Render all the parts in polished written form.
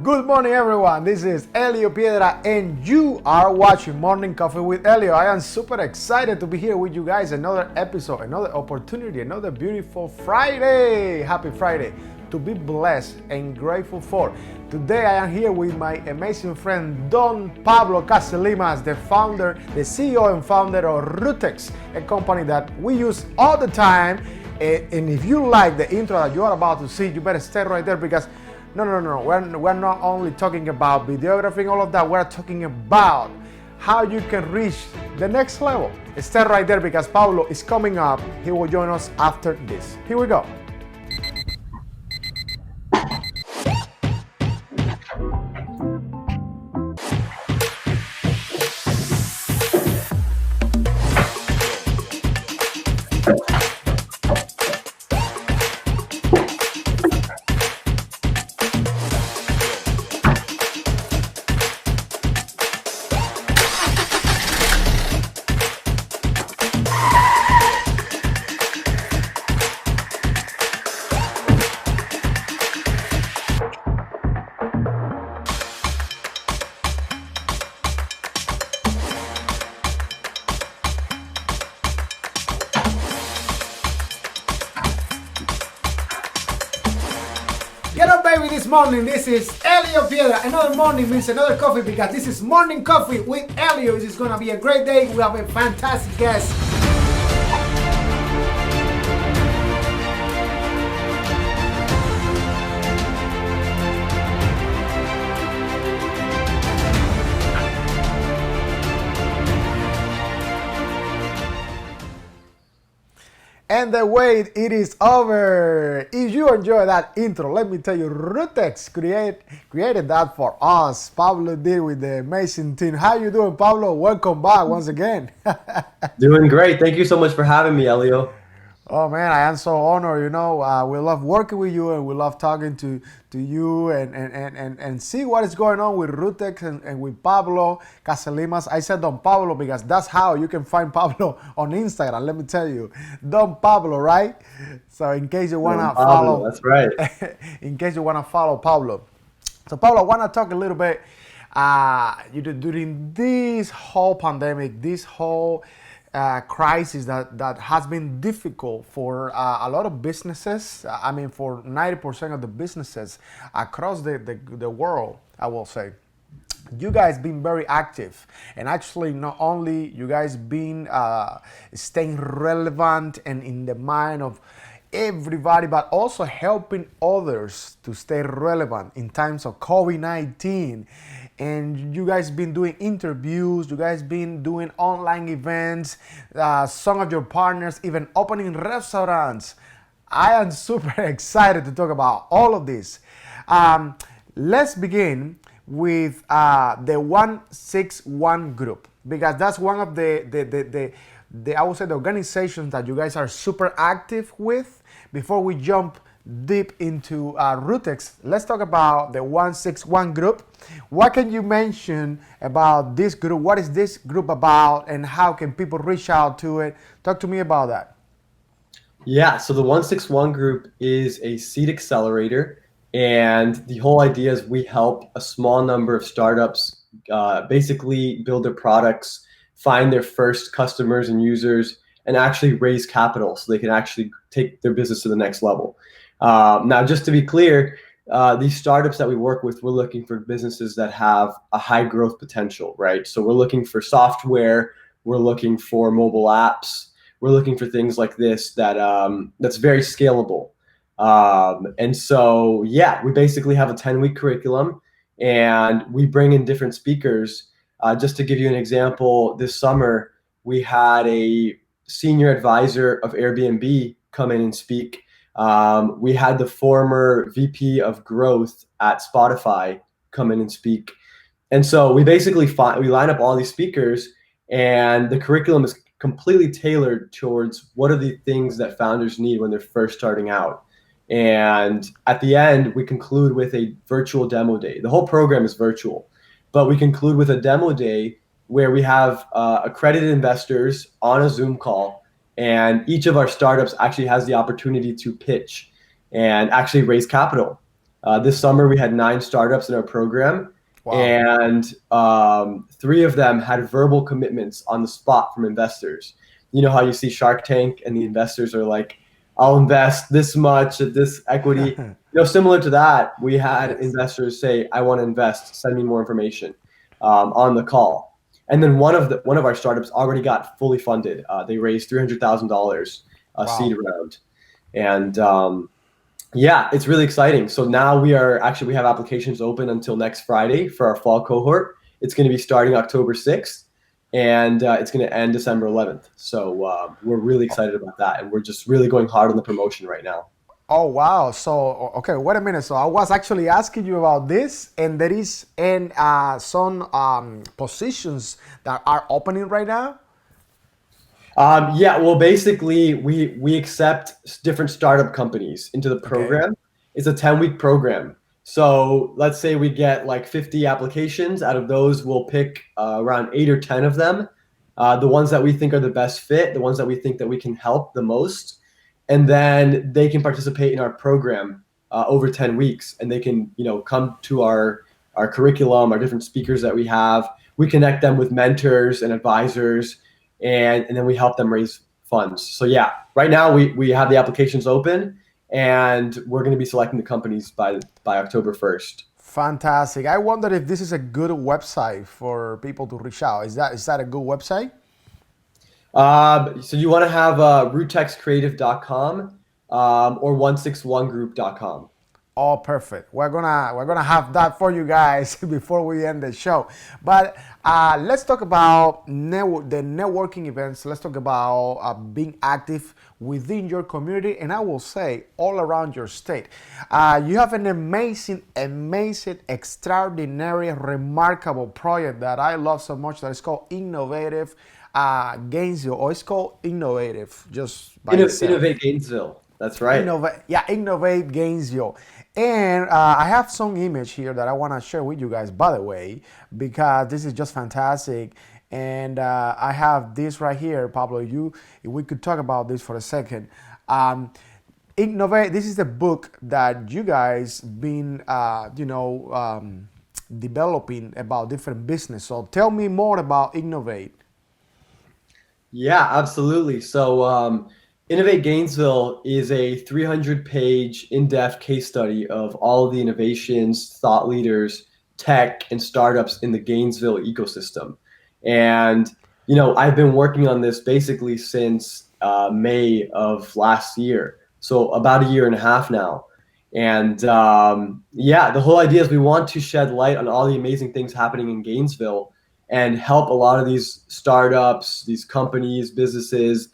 Good morning, everyone. This is ELIO Piedra, and you are watching Morning Coffee with ELIO. I am super excited to be here with you guys. Another episode, another opportunity, another beautiful Friday. Happy Friday to be blessed and grateful for. Today, I am here with my amazing friend Don Pablo Casilimas, the founder, the CEO and founder of Rootex, a company that we use all the time. And if you like the intro that you are about to see, you better stay right there because no. We're not only talking about videography and all of that. We're talking about how you can reach the next level. Stay right there because Pablo is coming up. He will join us after this. Here we go. Get up, baby, this morning. This is ELIO Piedra. Another morning means another coffee because this is Morning Coffee with ELIO. This is going to be a great day. We have a fantastic guest. And the wait, it is over. If you enjoy that intro, let me tell you, Rootex created that for us. Pablo did with the amazing team. How you doing, Pablo? Welcome back once again. Doing great. Thank you so much for having me, Elio. Oh man, I am so honored. We love working with you and we love talking to you and see what is going on with Rootex and with Pablo Casilimas. I said Don Pablo because that's how you can find Pablo on Instagram. Let me tell you, Don Pablo, right? So in case you wanna follow, that's right. in case you wanna follow Pablo. So Pablo, I wanna talk a little bit. During this whole pandemic, this whole crisis that has been difficult for a lot of businesses. I mean, for 90% of the businesses across the world, I will say. You guys been very active, and actually not only you guys been staying relevant and in the mind of everybody, but also helping others to stay relevant in times of COVID-19. And you guys been doing interviews, you guys been doing online events, some of your partners even opening restaurants. I am super excited to talk about all of this. Let's begin with the 161 group, because that's one of the I would say the organizations that you guys are super active with. Before we jump deep into Rootex, let's talk about the 161 group. What can you mention about this group? What is this group about and how can people reach out to it? Talk to me about that. Yeah, so the 161 group is a seed accelerator, and the whole idea is we help a small number of startups basically build their products, find their first customers and users, and actually raise capital so they can actually take their business to the next level. Now, just to be clear, these startups that we work with, we're looking for businesses that have a high growth potential, right? So we're looking for software, we're looking for mobile apps, we're looking for things like this that's very scalable. And so, yeah, we basically have a 10-week curriculum, and we bring in different speakers. Just to give you an example, this summer we had a senior advisor of Airbnb come in and speak. We had the former VP of growth at Spotify come in and speak. And so we basically we line up all these speakers, and the curriculum is completely tailored towards what are the things that founders need when they're first starting out. And at the end, we conclude with a virtual demo day. The whole program is virtual, but we conclude with a demo day where we have accredited investors on a Zoom call, and each of our startups actually has the opportunity to pitch and actually raise capital. This summer, we had 9 startups in our program, Wow. and 3 of them had verbal commitments on the spot from investors. You know how you see Shark Tank, and the investors are like, "I'll invest this much at this equity." Similar to that, we had Yes. investors say, "I want to invest. Send me more information," on the call. And then one of our startups already got fully funded. They raised $300,000 seed Wow. round, and yeah, it's really exciting. So now we have applications open until next Friday for our fall cohort. It's going to be starting October 6th, and it's going to end December 11th. So we're really excited about that, and we're just really going hard on the promotion right now. Oh wow! So okay, wait a minute. So I was actually asking you about this, and there is some positions that are opening right now. Yeah, well, basically, we accept different startup companies into the Okay. program. It's a 10-week program. So let's say we get like 50 applications. Out of those, we'll pick around 8 or 10 of them, the ones that we think are the best fit, the ones that we think that we can help the most, and then they can participate in our program over 10 weeks, and they can come to our curriculum, our different speakers that we have. We connect them with mentors and advisors, and then we help them raise funds. So yeah, right now we have the applications open, and we're going to be selecting the companies by October 1st. Fantastic. I wonder if this is a good website for people to reach out. Is that a good website? So you want to have rootexcreative.com or 161group.com. Oh, perfect. We're gonna have that for you guys before we end the show. But let's talk about the networking events. Let's talk about being active within your community, and I will say all around your state. You have an amazing, extraordinary, remarkable project that I love so much. That is called Innovative Gainesville, or it's called Innovative just by itself. Innovate Gainesville. That's right. Innovate Gainesville. And I have some image here that I want to share with you guys, by the way, because this is just fantastic. And I have this right here, Pablo. If we could talk about this for a second. Innovate. This is the book that you guys been, developing about different business. So tell me more about Innovate. Yeah, absolutely. So, Innovate Gainesville is a 300-page in-depth case study of all of the innovations, thought leaders, tech, and startups in the Gainesville ecosystem. And, I've been working on this basically since May of last year. So, about a year and a half now. And yeah, the whole idea is we want to shed light on all the amazing things happening in Gainesville and help a lot of these startups, these companies, businesses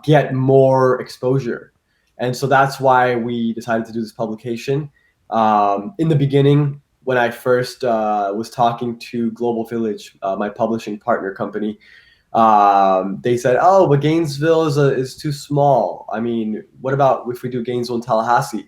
get more exposure. And so that's why we decided to do this publication. In the beginning, when I first was talking to Global Village, my publishing partner company, they said, "Oh, but Gainesville is too small. I mean, what about if we do Gainesville and Tallahassee?"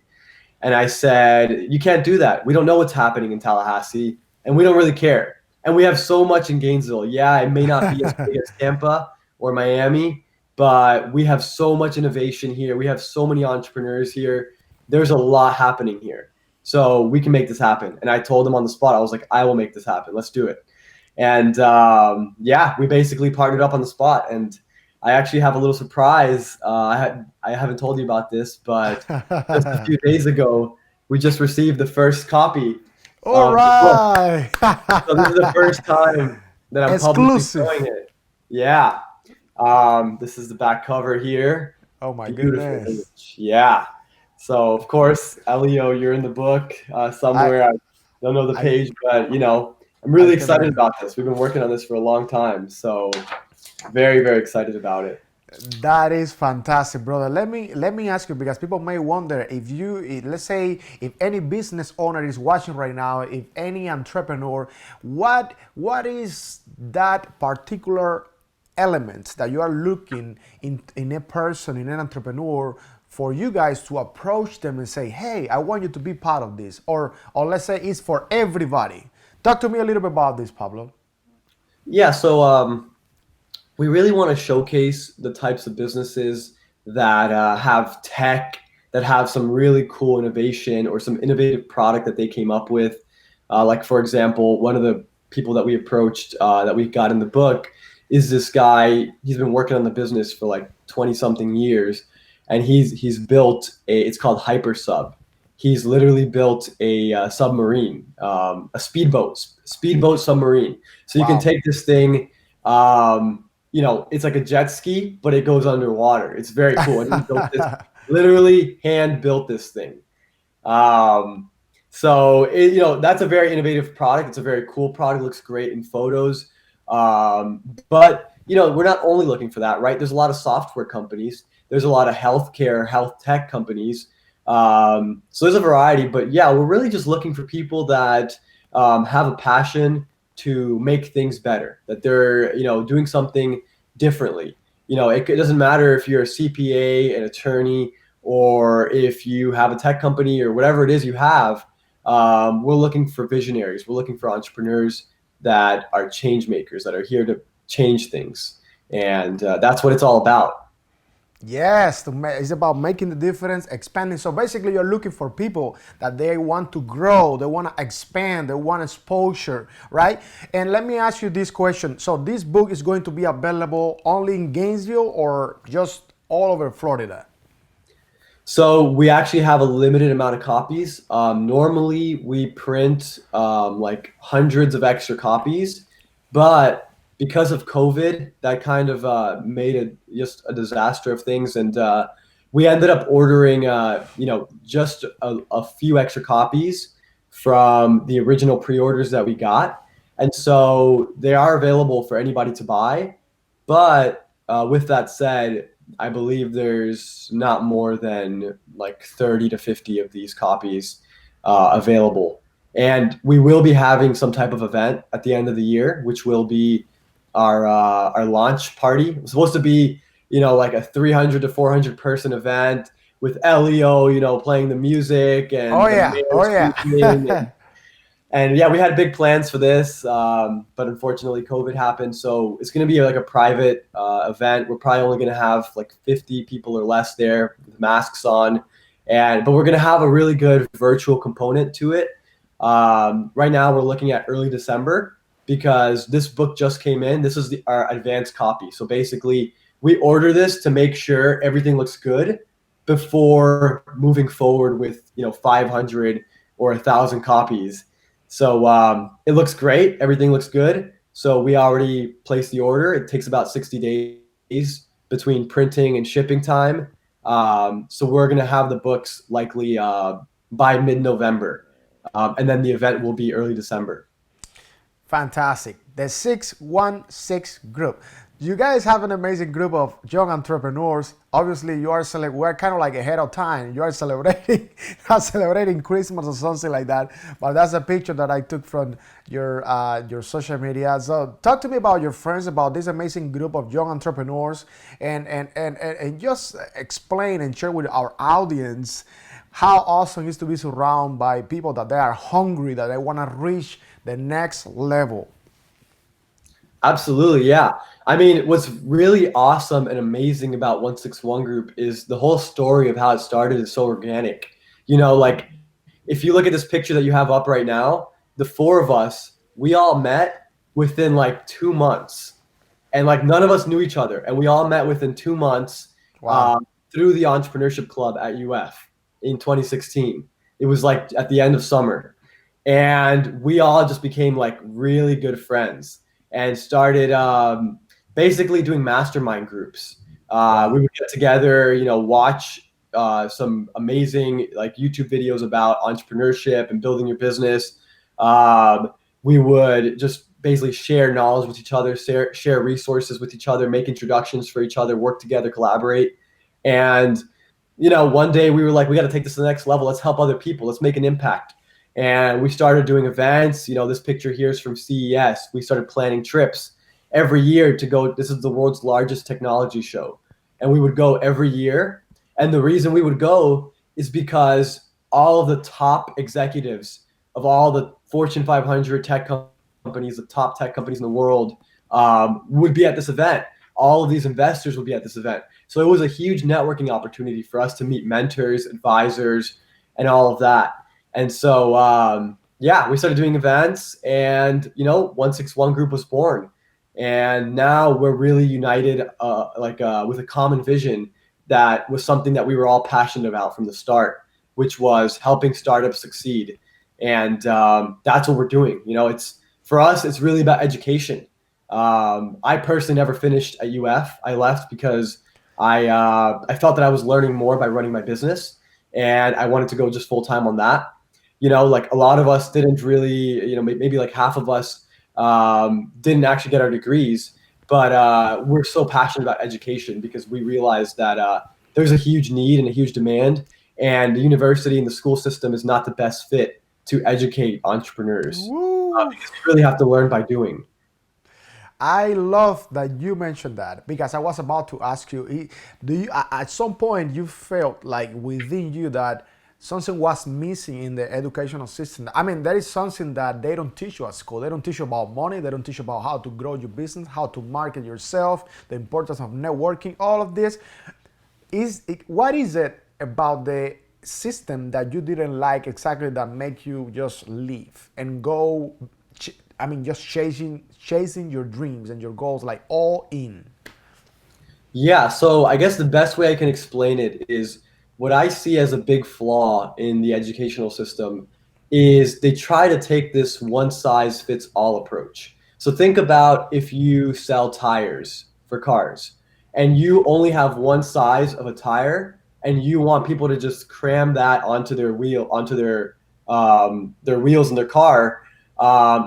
And I said, "You can't do that. We don't know what's happening in Tallahassee, and we don't really care. And we have so much in Gainesville. Yeah, it may not be as big as Tampa or Miami, but we have so much innovation here. We have so many entrepreneurs here. There's a lot happening here. So we can make this happen." And I told them on the spot, I was like, "I will make this happen. Let's do it." And yeah, we basically partnered up on the spot. And I actually have a little surprise. I haven't told you about this, but just a few days ago, we just received the first copy All of the book. right. So this is the first time that I'm publicly showing Exclusive. it. Yeah. This is the back cover here. Oh my Beautiful goodness. image. Yeah. So of course, ELIO, you're in the book I somewhere. I don't know the I page, but I'm I really can excited about this. We've been working on this for a long time, so very, very excited about it. that is fantastic, brother. Let me ask you, because people may wonder let's say if any business owner is watching right now, if any entrepreneur, what is that particular element that you are looking in a person, in an entrepreneur, for you guys to approach them and say, hey, I want you to be part of this, or let's say it's for everybody. Talk to me a little bit about this, Pablo. Yeah, so we really want to showcase the types of businesses that have tech, that have some really cool innovation or some innovative product that they came up with. Like, for example, one of the people that we approached that we got in the book is this guy. He's been working on the business for like 20 something years, and he's built it's called Hyper Sub. He's literally built a submarine, a speedboat submarine. So you can Wow. take this thing, it's like a jet ski, but it goes underwater. It's very cool. And he built this, literally hand built this thing. Um, that's a very innovative product. It's a very cool product. It looks great in photos. But we're not only looking for that, right? There's a lot of software companies. There's a lot of healthcare, health tech companies. So there's a variety, but yeah, we're really just looking for people that have a passion to make things better, that they're, doing something differently. It doesn't matter if you're a CPA, an attorney, or if you have a tech company or whatever it is you have. We're looking for visionaries. We're looking for entrepreneurs that are change makers, that are here to change things. And that's what it's all about. Yes, it's about making the difference, expanding. So basically, you're looking for people that they want to grow, they want to expand, they want exposure, right? And let me ask you this question. So this book is going to be available only in Gainesville or just all over Florida? So we actually have a limited amount of copies. Normally we print like hundreds of extra copies, but because of COVID, that kind of made it just a disaster of things, and we ended up ordering, just a few extra copies from the original pre-orders that we got, and so they are available for anybody to buy. But with that said, I believe there's not more than like 30 to 50 of these copies available. And we will be having some type of event at the end of the year, which will be our launch party. It's supposed to be, like a 300 to 400 person event with ELIO, playing the music Oh and the yeah, mayor oh speaking. yeah. And yeah, we had big plans for this, but unfortunately, COVID happened. So it's going to be like a private event. We're probably only going to have like 50 people or less there with masks on, but we're going to have a really good virtual component to it. Right now, we're looking at early December because this book just came in. This is our advanced copy. So basically, we order this to make sure everything looks good before moving forward with 500 or 1,000 copies. So it looks great. Everything looks good. So we already placed the order. It takes about 60 days between printing and shipping time. So we're going to have the books likely by mid-November. And then the event will be early December. Fantastic. The 616 group. You guys have an amazing group of young entrepreneurs. Obviously, we're kind of like ahead of time. You are celebrating, not celebrating Christmas or something like that. But that's a picture that I took from your social media. So talk to me about your friends, about this amazing group of young entrepreneurs, and just explain and share with our audience how awesome it is to be surrounded by people that they are hungry, that they want to reach the next level. Absolutely, yeah. I mean, what's really awesome and amazing about 161 Group is the whole story of how it started is so organic. Like if you look at this picture that you have up right now, the four of us, we all met within like 2 months. And like none of us knew each other. And we all met within 2 months Wow. through the entrepreneurship club at UF in 2016. It was like at the end of summer. And we all just became like really good friends and started basically doing mastermind groups. We Wow. would get together, watch some amazing like YouTube videos about entrepreneurship and building your business. We would just basically share knowledge with each other, share resources with each other, make introductions for each other, work together, collaborate. And, one day we were like, we got to take this to the next level. Let's help other people. Let's make an impact. And we started doing events. This picture here is from CES. We started planning trips every year to go. This is the world's largest technology show. And we would go every year. And the reason we would go is because all of the top executives of all the Fortune 500 tech companies, the top tech companies in the world, would be at this event. All of these investors would be at this event. So it was a huge networking opportunity for us to meet mentors, advisors, and all of that. And so, yeah, we started doing events, and 161 Group was born. And now we're really united, with a common vision that was something that we were all passionate about from the start, which was helping startups succeed. And that's what we're doing. It's for us, it's really about education. I personally never finished at UF. I left because I felt that I was learning more by running my business, and I wanted to go just full time on that. Like a lot of us didn't really, maybe like half of us didn't actually get our degrees, but we're so passionate about education because we realized that there's a huge need and a huge demand, and the university and the school system is not the best fit to educate entrepreneurs Woo! because you really have to learn by doing. I love that you mentioned that because I was about to ask you, do you at some point you felt like within you that something was missing in the educational system? I mean, there is something that they don't teach you at school. They don't teach you about money. They don't teach you about how to grow your business, how to market yourself, the importance of networking, all of this. What is it about the system that you didn't like exactly that make you just leave and go, I mean, just chasing your dreams and your goals like all in? Yeah, so I guess the best way I can explain it is what I see as a big flaw in the educational system is they try to take this one size fits all approach. So think about if you sell tires for cars and you only have one size of a tire and you want people to just cram that onto their wheels in their car,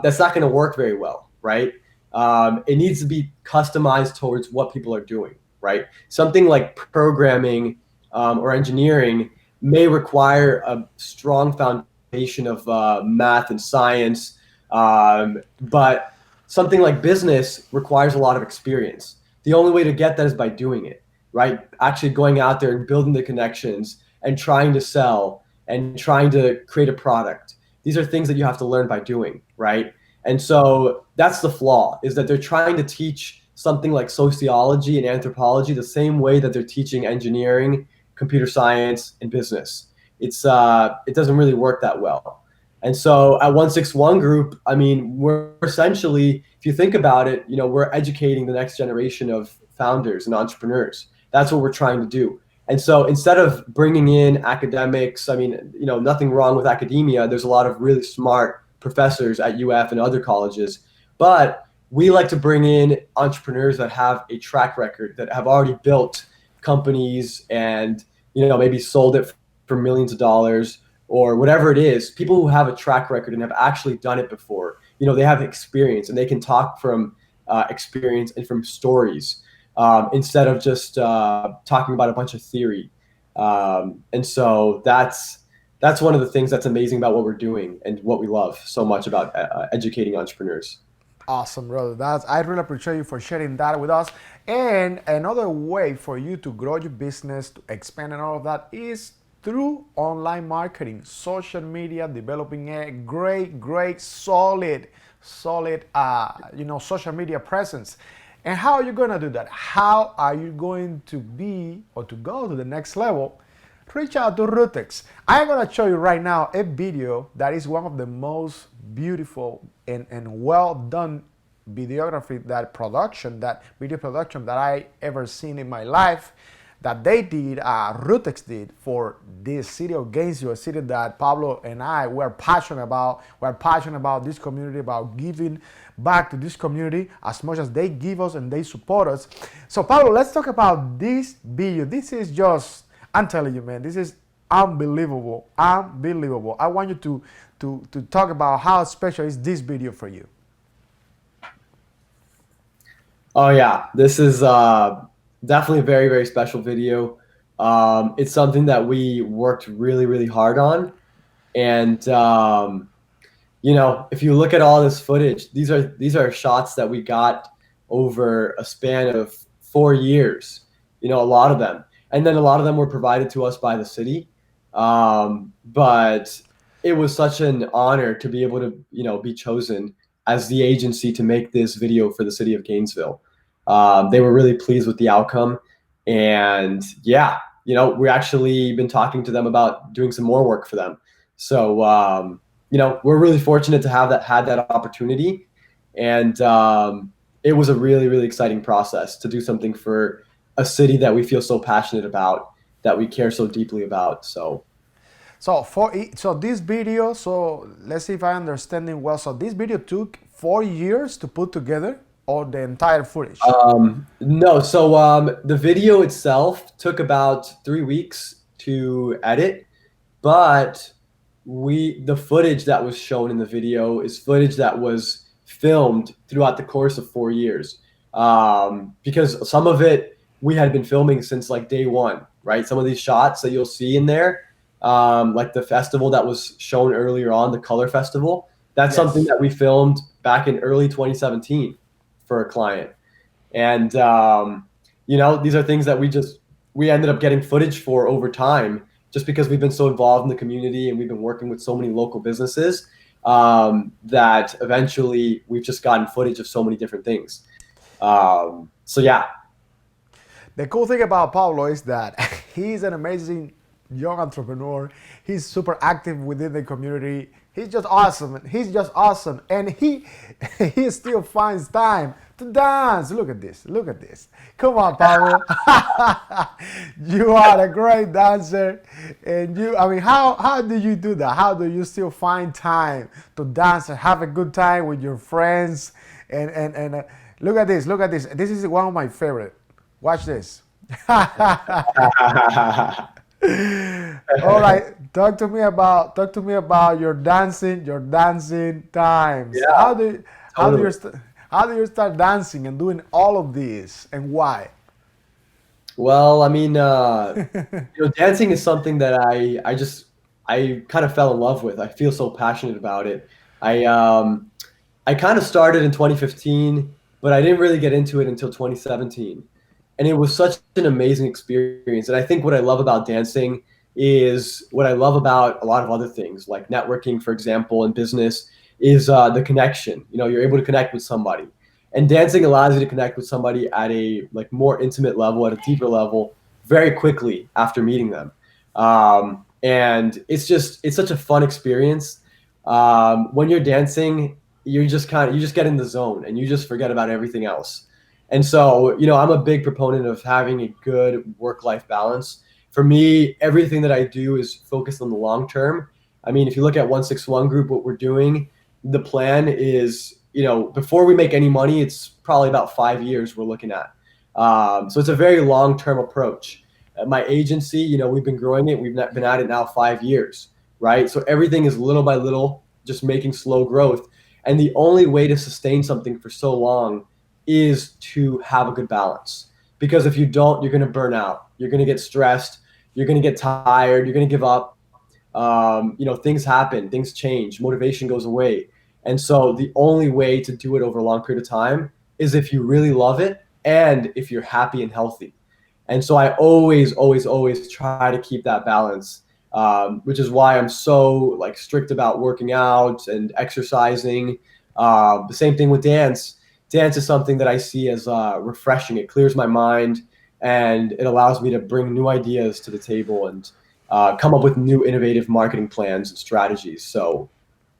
that's not going to work very well, right? It needs to be customized towards what people are doing, right? Something like programming or engineering may require a strong foundation of math and science, but something like business requires a lot of experience. The only way to get that is by doing it, right? Actually going out there and building the connections and trying to sell and trying to create a product. These are things that you have to learn by doing, right? And so that's the flaw, is that they're trying to teach something like sociology and anthropology the same way that they're teaching engineering, computer science, and business. It doesn't really work that well. And so at 161 Group, I mean, we're essentially, if you think about it, we're educating the next generation of founders and entrepreneurs. That's what we're trying to do. And so instead of bringing in academics, I mean, nothing wrong with academia. There's a lot of really smart professors at UF and other colleges, but we like to bring in entrepreneurs that have a track record, that have already built companies and maybe sold it for millions of dollars or whatever it is. People who have a track record and have actually done it before. They have experience and they can talk from experience and from stories instead of just talking about a bunch of theory. And so that's one of the things that's amazing about what we're doing and what we love so much about educating entrepreneurs. Awesome, brother. I really appreciate you for sharing that with us. And another way for you to grow your business, to expand and all of that is through online marketing, social media, developing a great, solid, social media presence. And how are you going to do that? How are you going to be or to go to the next level? Reach out to Rootex. I'm going to show you right now a video that is one of the most beautiful and well done that video production that I ever seen in my life that they did, Rootex did for this city of Gainesville, a city that Pablo and I were passionate about. We're passionate about this community, about giving back to this community as much as they give us and they support us. So Pablo, let's talk about this video. This is just, I'm telling you, man, this is unbelievable. Unbelievable. I want you to talk about how special is this video for you. Oh yeah, this is definitely a very, very special video. It's something that we worked really, really hard on. And if you look at all this footage, these are shots that we got over a span of 4 years. A lot of them, and then a lot of them were provided to us by the city. But it was such an honor to be able to be chosen as the agency to make this video for the city of Gainesville. They were really pleased with the outcome. And yeah, we actually been talking to them about doing some more work for them. So we're really fortunate to have that had that opportunity, and it was a really really exciting process to do something for a city that we feel so passionate about, that we care so deeply about. So So so this video, so let's see if I understand it well. So this video took 4 years to put together, or the entire footage? no, so the video itself took about 3 weeks to edit, but the footage that was shown in the video is footage that was filmed throughout the course of 4 years. Because some of it we had been filming since like day one, right? Some of these shots that you'll see in there, like the festival that was shown earlier on, the Color Festival, that's something Yes. that we filmed back in early 2017 for a client. And these are things that we ended up getting footage for over time, just because we've been so involved in the community and we've been working with so many local businesses, that eventually we've just gotten footage of so many different things. So yeah. The cool thing about Pablo is that he's an amazing young entrepreneur. He's super active within the community. He's just awesome. He's just awesome, and he still finds time to dance. Look at this. Look at this. Come on, Pablo. You are a great dancer, and I mean, how do you do that? How do you still find time to dance and have a good time with your friends? And look at this. Look at this. This is one of my favorite. Watch this. All right, talk to me about your dancing times. Yeah, How do totally. how do you start dancing and doing all of this, and why? Well, I mean, dancing is something that I kind of fell in love with. I feel so passionate about it. I um, I kind of started in 2015, but I didn't really get into it until 2017. And it was such an amazing experience. And I think what I love about dancing is what I love about a lot of other things, like networking, for example, in business, is the connection. You're able to connect with somebody. And dancing allows you to connect with somebody at a like more intimate level, at a deeper level, very quickly after meeting them. And it's such a fun experience. When you're dancing, you just get in the zone and you just forget about everything else. And so, I'm a big proponent of having a good work-life balance. For me, everything that I do is focused on the long term. I mean, if you look at 161 Group, what we're doing, the plan is, before we make any money, it's probably about 5 years we're looking at. So it's a very long-term approach. At my agency, we've been growing it. We've been at it now 5 years, right? So everything is little by little, just making slow growth. And the only way to sustain something for so long is to have a good balance. Because if you don't, you're going to burn out. You're going to get stressed. You're going to get tired. You're going to give up. Things happen. Things change. Motivation goes away. And so the only way to do it over a long period of time is if you really love it and if you're happy and healthy. And so I always, always, always try to keep that balance, which is why I'm so like strict about working out and exercising. The same thing with dance. Dance is something that I see as refreshing. It clears my mind and it allows me to bring new ideas to the table and come up with new innovative marketing plans and strategies. So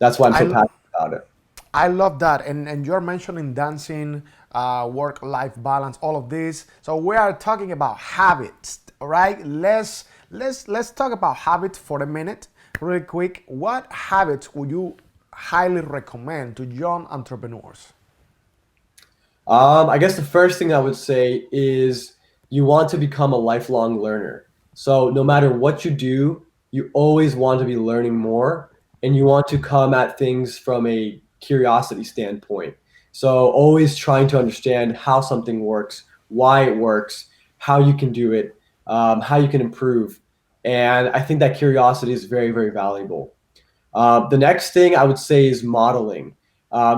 that's why I'm so I passionate about it. I love that, and you're mentioning dancing, work-life balance, all of this. So we are talking about habits, all right? Let's talk about habits for a minute, really quick. What habits would you highly recommend to young entrepreneurs? I guess the first thing I would say is you want to become a lifelong learner. So no matter what you do, you always want to be learning more and you want to come at things from a curiosity standpoint. So always trying to understand how something works, why it works, how you can do it, how you can improve. And I think that curiosity is very, very valuable. The next thing I would say is modeling.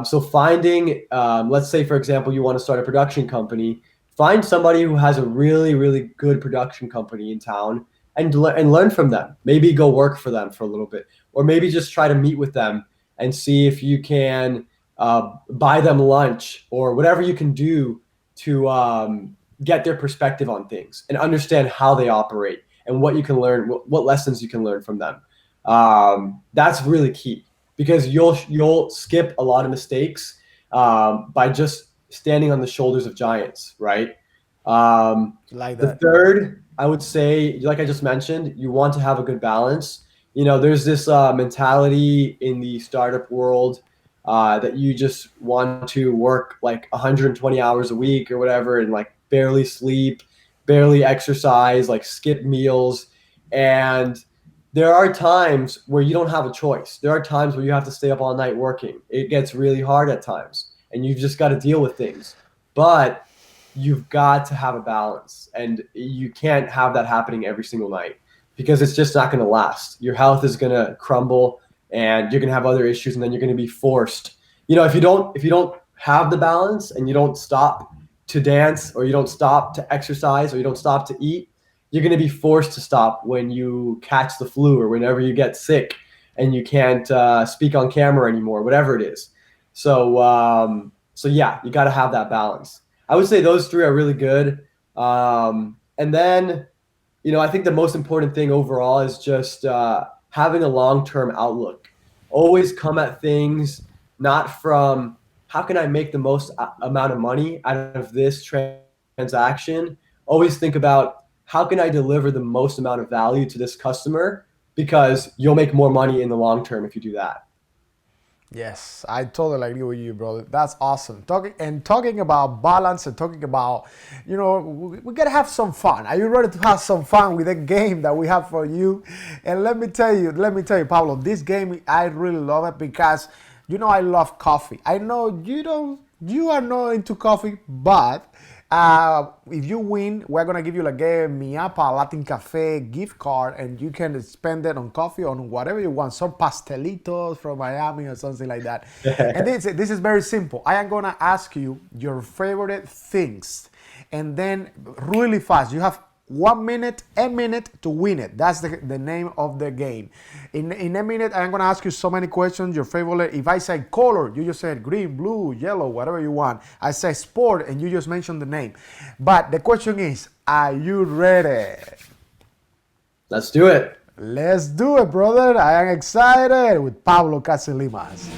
So finding, let's say, for example, you want to start a production company, find somebody who has a really, really good production company in town and learn from them. Maybe go work for them for a little bit, or maybe just try to meet with them and see if you can buy them lunch or whatever you can do to get their perspective on things and understand how they operate and what you can learn, what lessons you can learn from them. That's really key because you'll skip a lot of mistakes by just standing on the shoulders of giants, right? Like The that. third, I would say, like I just mentioned, you want to have a good balance. There's this mentality in the startup world that you just want to work like 120 hours a week or whatever and like barely sleep, barely exercise, like skip meals. And there are times where you don't have a choice. There are times where you have to stay up all night working. It gets really hard at times and you've just got to deal with things. But you've got to have a balance and you can't have that happening every single night because it's just not going to last. Your health is going to crumble and you're going to have other issues and then you're going to be forced. If you don't have the balance and you don't stop to dance or you don't stop to exercise or you don't stop to eat, you're going to be forced to stop when you catch the flu or whenever you get sick and you can't speak on camera anymore, whatever it is. So yeah, you got to have that balance. I would say those three are really good. And then, I think the most important thing overall is just having a long-term outlook. Always come at things not from how can I make the most amount of money out of this transaction. Always think about how can I deliver the most amount of value to this customer because you'll make more money in the long term if you do that. Yes, I totally agree with you, brother. That's awesome. Talking about balance and talking about, we gotta have some fun. Are you ready to have some fun with the game that we have for you? And let me tell you, Pablo, this game I really love it because, I love coffee. I know you are not into coffee, but if you win, we're gonna give you like a Miapa Latin Cafe gift card, and you can spend it on coffee, on whatever you want, some pastelitos from Miami or something like that. And this is very simple. I am gonna ask you your favorite things, and then really fast. You have 1 minute, a minute to win it. That's the name of the game. In a minute, I'm gonna ask you so many questions. Your favorite. If I say color, you just said green, blue, yellow, whatever you want. I say sport, and you just mention the name. But the question is, are you ready? Let's do it. Let's do it, brother. I am excited with Pablo Casilimas.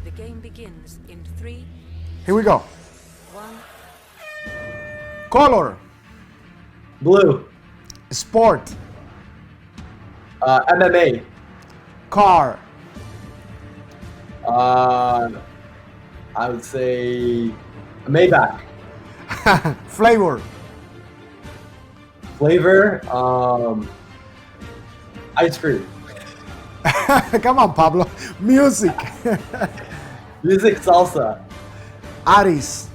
The game begins in 3, Here we go. 1. Color, Blue. sport, MMA. car, I would say Maybach. flavor, Flavor, ice cream. come on, Pablo. Music, Music, salsa. artist,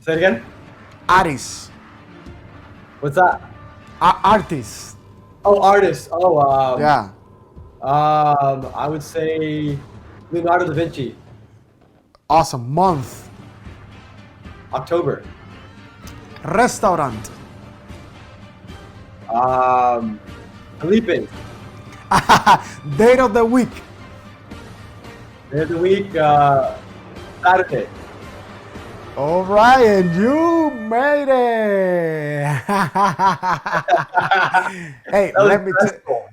Say it again. artist, What's that? artist. Oh, artist. Oh, Yeah. I would say Leonardo da Vinci. Awesome. Month, October. restaurant, Felipe. date of the week, Day of the week. Saturday. all right, and you made it. Hey, That was let me tell. stressful.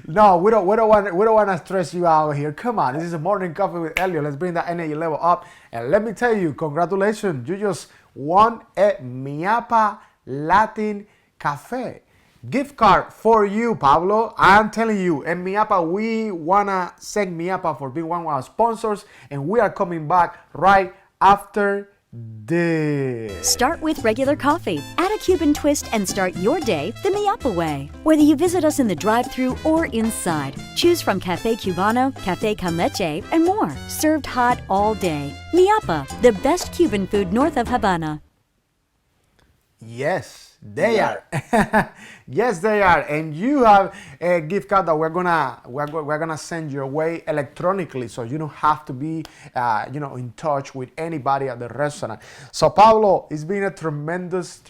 No, we don't want to stress you out here. Come on, this is a morning coffee with ELIO. Let's bring that energy level up. And let me tell you, congratulations, you just won a Miapa Latin Cafe gift card for you, Pablo. I'm telling you, and Miapa, we wanna thank Miapa for being one of our sponsors, and we are coming back right after this. Start with regular coffee. Add a Cuban twist and start your day the Miapa way. Whether you visit us in the drive-thru or inside, choose from Cafe Cubano, Cafe con Leche, and more. Served hot all day. Miapa, the best Cuban food north of Havana. Yes, They are. Yes, they are. And you have a gift card that we're gonna send your way electronically, so you don't have to be in touch with anybody at the restaurant. So Pablo, it's been a tremendous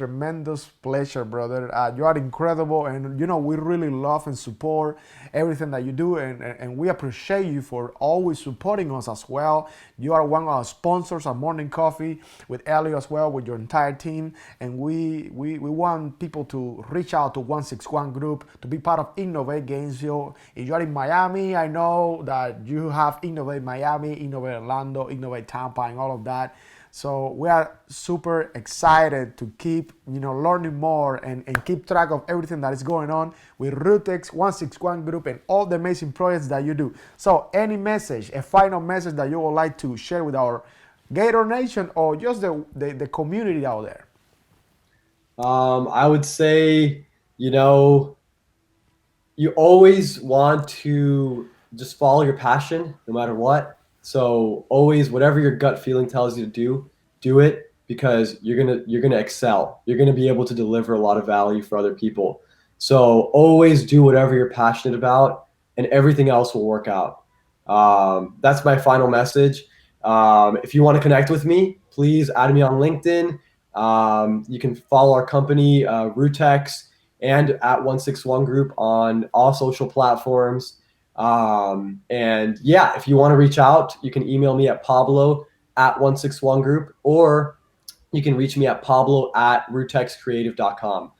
pleasure, brother. You are incredible, and we really love and support everything that you do, and we appreciate you for always supporting us as well. You are one of our sponsors at Morning Coffee with ELIO as well, with your entire team, and we want people to reach out to 161 Group to be part of Innovate Gainesville. If you're in Miami, I know that you have Innovate Miami, Innovate Orlando, Innovate Tampa, and all of that. So we are super excited to keep learning more and keep track of everything that is going on with Rootex, 161 Group, and all the amazing projects that you do. So any message, a final message that you would like to share with our Gator Nation or just the community out there? I would say, you always want to just follow your passion no matter what. So always, whatever your gut feeling tells you to do it, because you're gonna excel. You're gonna be able to deliver a lot of value for other people. So always do whatever you're passionate about, and everything else will work out. That's my final message. If you want to connect with me, please add me on LinkedIn. You can follow our company, Rootex, and at 161 Group on all social platforms. And yeah, if you want to reach out, you can email me at Pablo at 161 Group, or you can reach me at Pablo at rootexcreative.com.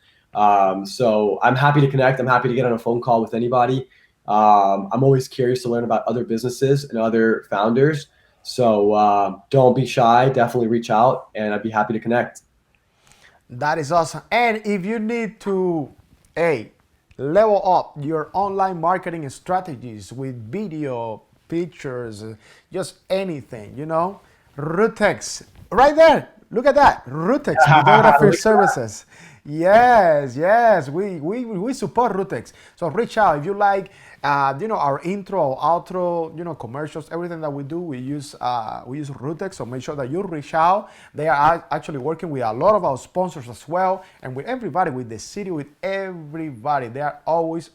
So I'm happy to connect. I'm happy to get on a phone call with anybody. I'm always curious to learn about other businesses and other founders. So don't be shy. Definitely reach out, and I'd be happy to connect. That is awesome. And if you need to, level up your online marketing strategies with video, pictures, just anything, Rootex, right there. Look at that, Rootex Videography Services. Yes, we support Rootex. So reach out if you like. Our intro, outro, commercials, everything that we do, we use Rootex. So make sure that you reach out. They are actually working with a lot of our sponsors as well, and with everybody, with the city, with everybody. They are always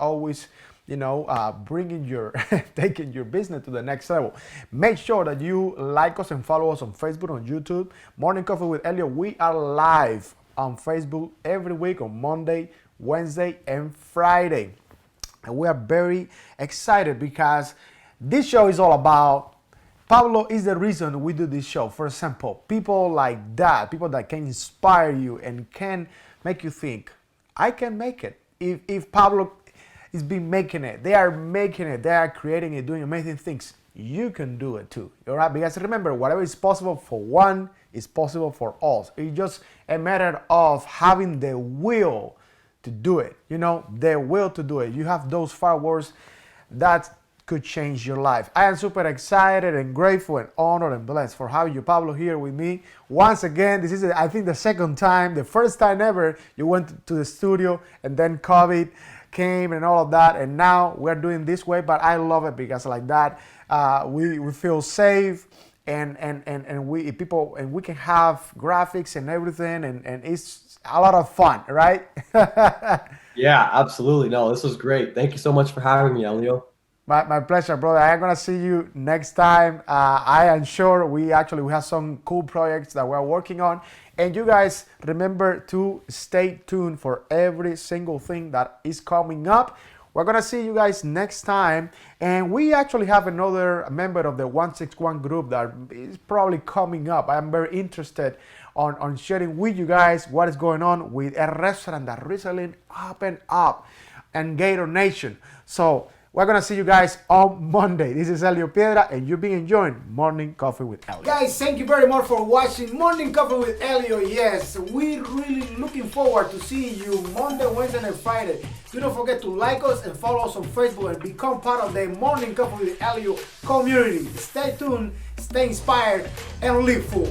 bringing taking your business to the next level. Make sure that you like us and follow us on Facebook, on YouTube. Morning Coffee with ELIO. We are live on Facebook every week on Monday, Wednesday, and Friday. And we are very excited because this show is all about Pablo is the reason we do this show. For example, people like that, people that can inspire you and can make you think, I can make it. If Pablo is been making it, they are making it, they are creating it, doing amazing things, you can do it too. All right? Because remember, whatever is possible for one is possible for all. It's just a matter of having the will to do it, the will to do it. You have those 5 words that could change your life. I am super excited and grateful and honored and blessed for having you, Pablo, here with me. Once again, this is, I think, the second time. The first time ever you went to the studio, and then COVID came and all of that, and now we're doing this way, but I love it because like that, we feel safe. And we can have graphics and everything, and it's a lot of fun, right? Yeah, absolutely. No, this was great. Thank you so much for having me, ELIO. My pleasure, brother. I'm gonna see you next time. I am sure we have some cool projects that we're working on, and you guys remember to stay tuned for every single thing that is coming up. We're gonna see you guys next time, and we actually have another member of the 161 Group that is probably coming up. I'm very interested on sharing with you guys what is going on with a restaurant that recently opened up in Gator Nation. So we're gonna see you guys on Monday. This is Elio Piedra, and you've been enjoying Morning Coffee with Elio. Guys, thank you very much for watching Morning Coffee with Elio. Yes, we're really looking forward to seeing you Monday, Wednesday, and Friday. Do not forget to like us and follow us on Facebook and become part of the Morning Coffee with Elio community. Stay tuned, stay inspired, and live full.